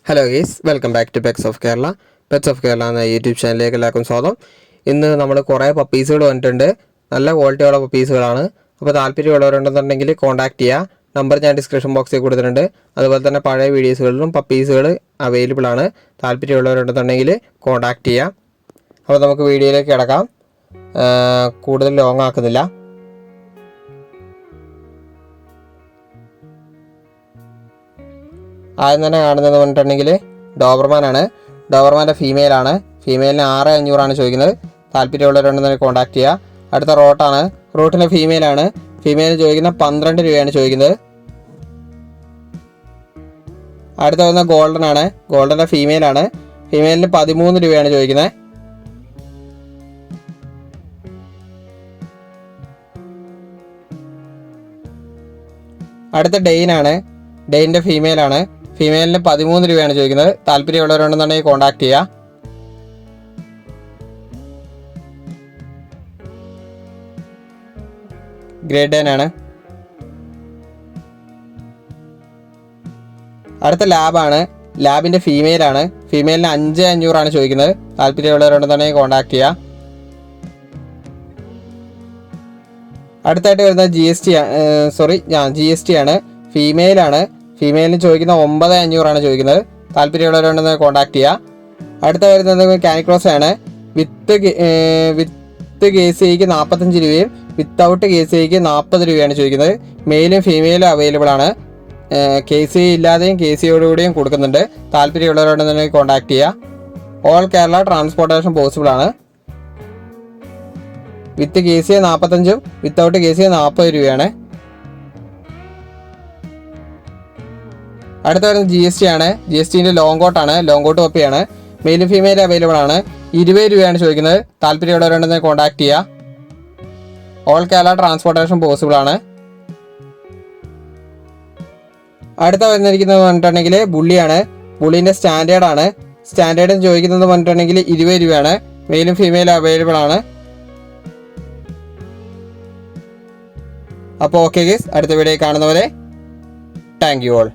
Hello guys, welcome back to pets of Kerala. Pets of Kerala എന്ന YouTube ചാനലിലേക്ക് എല്ലാവർക്കും സ്വാഗതം. ഇന്ന് നമ്മൾ കുറേ പപ്പീസുകൾ വന്നിട്ടുണ്ട്. നല്ല ക്വാളിറ്റിയുള്ള പപ്പീസുകളാണ്. അപ്പോൾ താല്പര്യമുള്ളവരുണ്ടെന്നുണ്ടെങ്കിൽ കോൺടാക്ട് ചെയ്യുക. നമ്പർ ഞാൻ ഡിസ്ക്രിപ്ഷൻ ബോക്സിൽ കൊടുത്തിട്ടുണ്ട്. അതുപോലെ തന്നെ പഴയ വീഡിയോസുകളിലും പപ്പീസുകൾ അവൈലബിൾ ആണ്. താല്പര്യമുള്ളവരുണ്ടെന്നുണ്ടെങ്കിൽ കോൺടാക്ട് ചെയ്യുക. അപ്പോൾ നമുക്ക് വീഡിയോയിലേക്ക് കിടക്കാം. കൂടുതൽ ലോങ് ആക്കുന്നില്ല. ആദ്യം തന്നെ കാണുന്നത് പറഞ്ഞിട്ടുണ്ടെങ്കിൽ ഡോബർമാനാണ്. ഡോബർമാൻ്റെ ഫീമെയിലാണ്. ഫീമെയിലിന് 6500 ചോദിക്കുന്നത്. താല്പര്യമുള്ളവരുണ്ടെന്ന് കോൺടാക്ട് ചെയ്യുക. അടുത്ത റോട്ടാണ്. റോട്ടിൻ്റെ ഫീമെയിലാണ്. ഫീമെയിലിന് ചോദിക്കുന്ന 12 രൂപയാണ് ചോദിക്കുന്നത്. അടുത്ത വരുന്ന ഗോൾഡൻ ആണ്. ഗോൾഡൻ്റെ ഫീമെയിലാണ്. ഫീമെയിലിന് 13 രൂപയാണ് ചോദിക്കുന്നത്. അടുത്ത ഡെയിനാണ്. ഡെയിൻ്റെ ഫീമെയിലാണ്. ഫീമെയിലിന് 13 രൂപയാണ് ചോദിക്കുന്നത്. താല്പര്യമുള്ളവരുണ്ടെന്നുണ്ടെങ്കിൽ കോൺടാക്ട് ചെയ്യുക. ഗ്രേറ്റ് ഡെയിൻ ആണ്. അടുത്ത ലാബാണ്. ലാബിൻ്റെ ഫീമെയിലാണ്. ഫീമെയിലിന് 5500 ചോദിക്കുന്നത്. താല്പര്യമുള്ളവരുണ്ടെന്നുണ്ടെങ്കിൽ കോൺടാക്ട് ചെയ്യുക. അടുത്തായിട്ട് വരുന്നത് GST ആണ്. ഫീമെയിലാണ്. ഫീമെയിലിന് ചോദിക്കുന്ന 9500 ചോദിക്കുന്നത്. താല്പര്യമുള്ളവരുണ്ടെന്ന് കോൺടാക്ട് ചെയ്യുക. അടുത്ത വരുന്നത് കാനിക്രോസ് ആണ്. വിത്ത് KCIക്ക് 45 രൂപയും വിത്തൗട്ട് KCIക്ക് 40 രൂപയാണ് ചോദിക്കുന്നത്. മെയിലും ഫീമെയിലും അവൈലബിൾ ആണ്. KCI ഇല്ലാതെയും KCIയോടുകൂടിയും കൊടുക്കുന്നുണ്ട്. താല്പര്യമുള്ളവരുണ്ടെന്ന് കോൺടാക്ട് ചെയ്യുക. ഓൾ കേരള ട്രാൻസ്പോർട്ടേഷൻ പോസിബിൾ ആണ്. വിത്ത് KCI 45 വിത്തൗട്ട് KCI 40 രൂപയാണ്. അടുത്ത വരുന്നത് GST ആണ്. GSTൻ്റെ ലോങ് കോട്ടാണ്. ലോങ് കോട്ട് കോപ്പിയാണ്. മെയിലും ഫീമെയിലും അവൈലബിൾ ആണ്. 20 രൂപയാണ് ചോദിക്കുന്നത്. താല്പര്യമുള്ളവരുണ്ടെന്ന് കോൺടാക്ട് ചെയ്യുക. ഓൾ കേരള ട്രാൻസ്പോർട്ടേഷൻ പോസിബിൾ ആണ്. അടുത്ത വന്നിരിക്കുന്നത് പറഞ്ഞിട്ടുണ്ടെങ്കിൽ ബുള്ളിയാണ്. ബുള്ളീൻ്റെ സ്റ്റാൻഡേർഡാണ്. സ്റ്റാൻഡേർഡിന് ചോദിക്കുന്നത് പറഞ്ഞിട്ടുണ്ടെങ്കിൽ 20 രൂപയാണ്. മെയിലും ഫീമെയിലും അവൈലബിൾ ആണ്. അപ്പോൾ ഓക്കെ ഗൈസ്, അടുത്ത വീഡിയോ കാണുന്നവരെ താങ്ക് യു ഓൾ.